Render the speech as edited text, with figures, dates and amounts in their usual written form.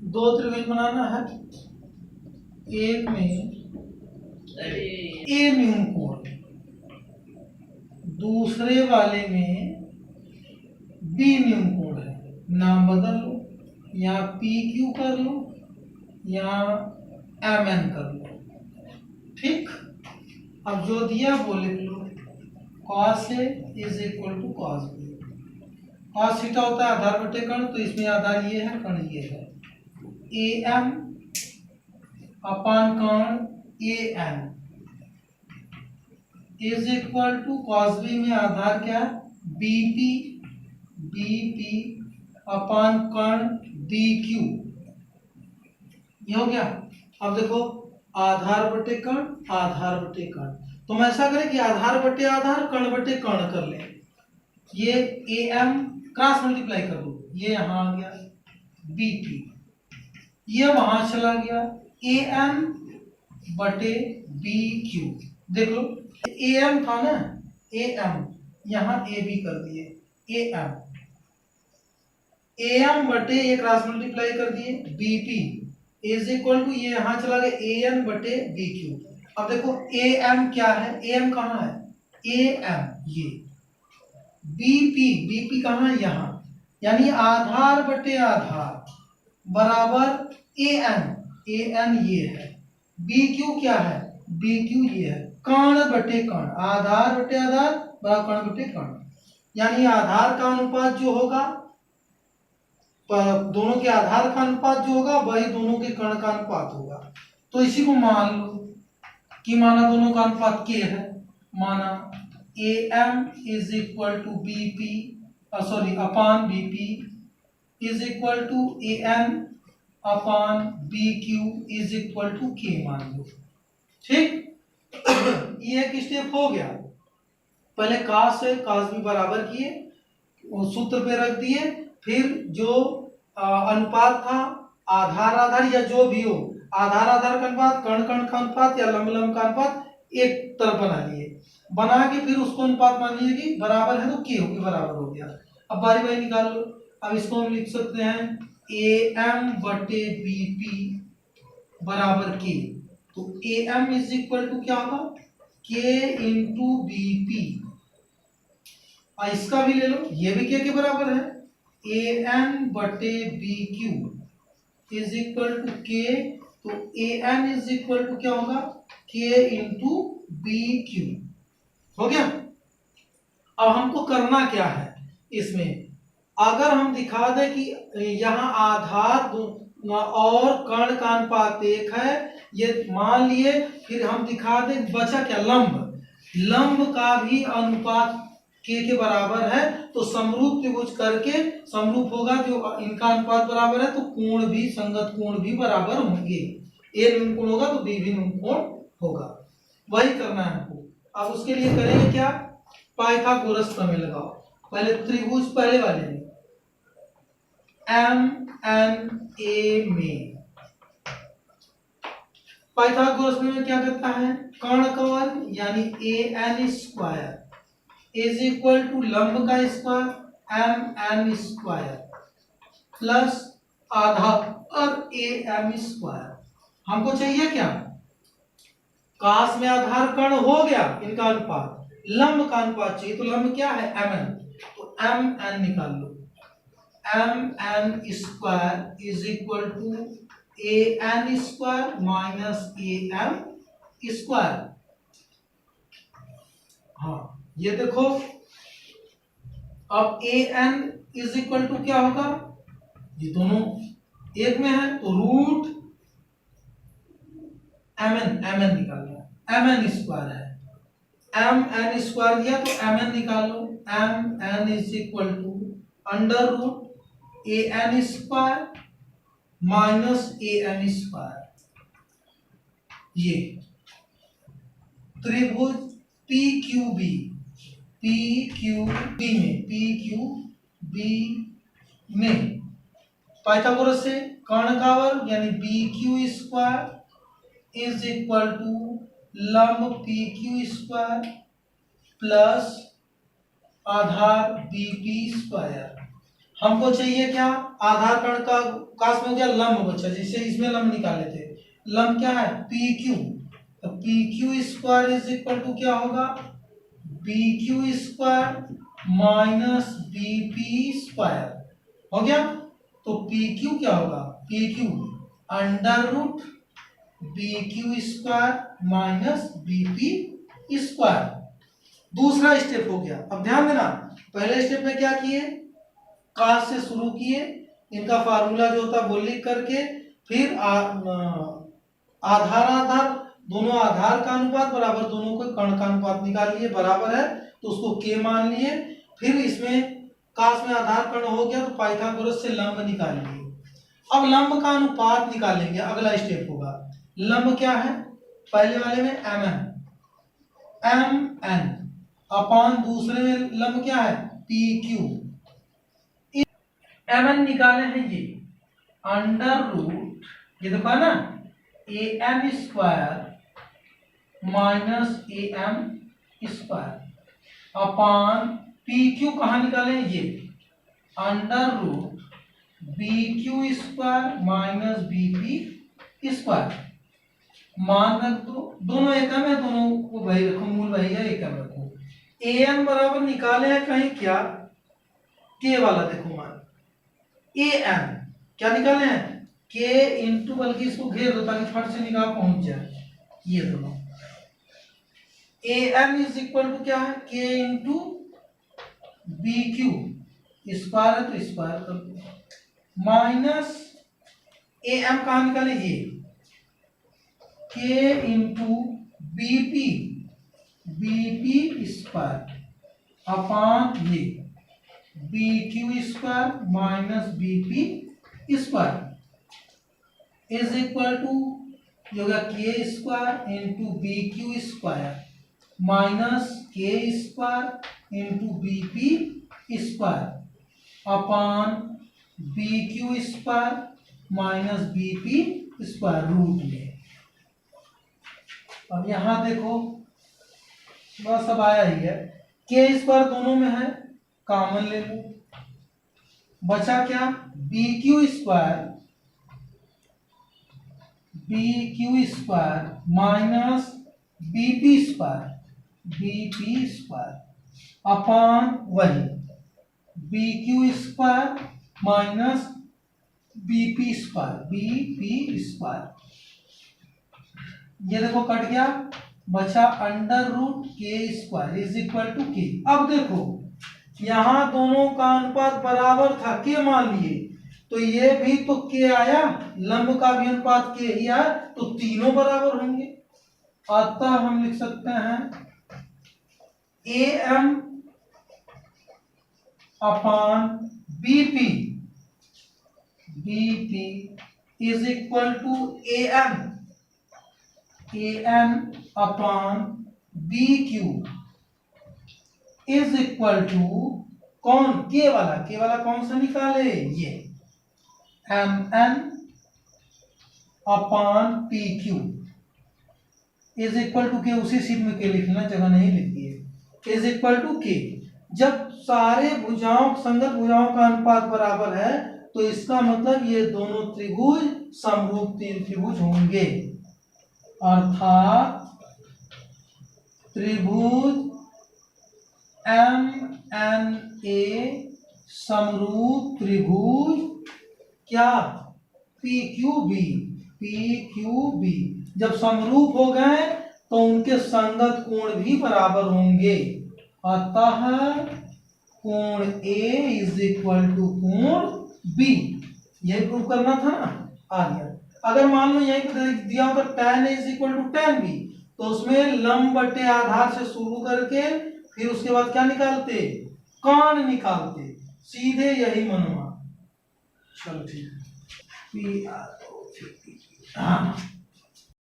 दो त्रिभुज बनाना है, एक में ए न्यून कोण, दूसरे वाले में बी न्यून कोण है। नाम बदल लो, या पी क्यू कर लो या एम एन कर लो। ठीक, अब जो दिया वो लिख लो, cos A is equal to cos B। cos theta होता है आधार बटे कर्ण, तो इसमें आधार ये है, कर्ण ये है। AM अपान कर्ण AN is equal to cos B में आधार क्या है, BP अपान कर्ण BQ। ये हो गया। अब देखो, आधार बटे कर्ण, आधार बटे कर्ण, तो हम ऐसा करें कि आधार बटे आधार, कर्ण बटे कर्ण कर लें। ये AM क्रॉस मल्टीप्लाई कर दो, ये यहां आ गया, BP ये वहां चला गया, AM बटे BQ। देख लो, AM था ना, AM यहां AB कर दिए, AM बटे ये क्रॉस मल्टीप्लाई कर दिए, BP इज इक्वल टू ये यहां चला गया, AN बटे BQ। अब देखो AM क्या है, AM कहाँ है, AM ये, BP कहाँ है, यहाँ, यानी आधार बटे आधार बराबर AN ये है, BQ क्या है, BQ ये है, कर्ण बटे कर्ण, आधार बटे आधार बराबर कर्ण बटे कर्ण, यानी आधार का अनुपात जो होगा, दोनों के आधार का अनुपात जो होगा वही दोनों के कर्ण का अनुपात होगा। तो इसी को मान लो कि माना दोनों का अनुपात k है, माना AM is equal to BP upon BP is equal to AN upon BQ is equal to k मान लो। ठीक, ये एक स्टेप हो गया। पहले cos है, cos भी बराबर किए, सूत्र पे रख दिए, फिर जो अनुपात था आधार आधार या जो भी हो, आधार आधार का अनुपात, कर्ण कर्ण का अनुपात या लंब लंब का अनुपात एक तरफ बना लिए, बना के फिर उसको अनुपात मान लीजिए कि बराबर है तो k हो के बराबर हो गया। अब बारी बारी निकाल लो। अब इसको हम लिख सकते हैं AM बटे BP बराबर k, तो AM इज इक्वल टू क्या होगा, k इंटू BP, और इसका भी ले लो, ये भी k के बराबर है, AN बटे BQ is equal to k, तो AN इज इक्वल टू क्या होगा, k इंटू BQ। हो गया। अब हमको करना क्या है इसमें, अगर हम दिखा दें कि यहाँ आधार और कर्ण का अनुपात एक है, ये मान लिए, फिर हम दिखा दें बचा क्या, लंब का भी अनुपात k के बराबर है, तो समरूप त्रिभुज करके, समरूप होगा जो इनका अनुपात बराबर है तो कोण भी, संगत कोण भी बराबर होंगे। A न्यून कोण होगा तो B भी न्यून कोण होगा, वही करना है हमको। अब उसके लिए करेंगे क्या, पाइथागोरस प्रमेय लगाओ। पहले त्रिभुज पहले वाले में MNA में पाइथागोरस प्रमेय क्या करता है, कर्ण का वर्ग यानी AN square is equal to लंब का स्क्वायर MN स्क्वायर प्लस आधार AM स्क्वायर। हमको चाहिए क्या, काश में आधार कर्ण हो गया, इनका अनुपात, लंब का अनुपात चाहिए, तो लंब क्या है MN, तो MN निकाल लो, MN square is equal to AN square minus AM square. हाँ, ये देखो, अब AN इज इक्वल टू क्या होगा, ये दोनों एक में है तो रूट MN निकालना, MN स्क्वायर है, MN स्क्वायर दिया तो MN निकाल लो, MN is equal to under root AN square minus AM square. ये त्रिभुज PQB में पाइथागोरस से कर्ण का वर्ग यानी BQ square is equal to लंब PQ स्क्वायर प्लस आधार BP स्क्वायर हमको चाहिए क्या, आधार कण का काश में हो गया लंब बचा, जिसे इसमें लंब निकाले थे। लंब क्या है, पी क्यू, तो P Q square is equal to क्या होगा, B Q square minus B P square हो गया। तो पी क्यू क्या होगा, P Q under root B Q square minus B P square. दूसरा स्टेप हो गया। अब ध्यान देना, पहले स्टेप में क्या किए, काश से शुरू किए, इनका फार्मूला जो होता है वो लिख करके, फिर आधार आधार दोनों आधार का अनुपात बराबर दोनों के कण का अनुपात निकाल लिए, बराबर है तो उसको के मान लिए। फिर इसमें काश में आधार कण हो गया तो पाइथागोरस से लंब निकाल लिए। अब लंब का अनुपात निकालेंगे, अगला स्टेप होगा। लंब क्या है, पहले वाले में एम एन अपान दूसरे में लंब क्या है, पी क्यू। एम एन निकाले हैं ये अंडर रूट, ये देखो है ना, A M square minus A M square upon P Q कहाँ निकाले हैं, ये under root B Q square minus B P square. मान रख दो, दोनों एकम है, दोनों को वही रखो, मूल वही है, एकम रखो। ए एन बराबर निकाले हैं कहीं क्या, के वाला देखो मान, ए एन क्या निकाले हैं, के इंटू, बल्कि इसको घेर दो ताकि फट से निकाल पहुंच जाए, ये दोनों। A N is equal to क्या है, के इंटू बी क्यू स्क्वायर है तो स्क्वायर कर दो, माइनस ए एम कहाँ निकाले, ये k into b P square upon ये b Q square minus B P square is equal to ये होगा k square into b Q square minus k square into b P square upon B Q square minus B P square root में। अब यहां देखो बस अब आया ही है, के स्क्वायर दोनों में है, कॉमन ले लो, बचा क्या, b Q square minus B P square upon वही b Q square minus B P square. ये देखो कट गया, बचा under root k square is equal to k. अब देखो यहां दोनों का अनुपात बराबर था, के मान लिए, तो ये भी तो के आया, लंब का भी अनुपात के ही आया, तो तीनों बराबर होंगे। अतः हम लिख सकते हैं A M upon B P is equal to A N upon B Q is equal to कौन, के वाला कौन सा निकाले, ये M N upon P Q is equal to K, उसी सीट में के लिखना, जगह नहीं लिखी है, इज इक्वल टू के। जब सारे भुजाओं संगत भुजाओं का अनुपात बराबर है तो इसका मतलब ये दोनों त्रिभुज समरूप त्रिभुज होंगे, अर्थात त्रिभुज एम एन ए समरूप त्रिभुज क्या, पी क्यू बी। जब समरूप हो गए तो उनके संगत कोण भी बराबर होंगे, अतः कोण ए इज इक्वल टू कोण बी। यही प्रूव करना था ना, आ गया। अगर मान लो यही दिया होता tan is equal to tan बी, तो उसमें लंब बटे आधार से शुरू करके फिर उसके बाद क्या निकालते, कर्ण निकालते, सीधे यही मनवा। चलो ठीक है, हाँ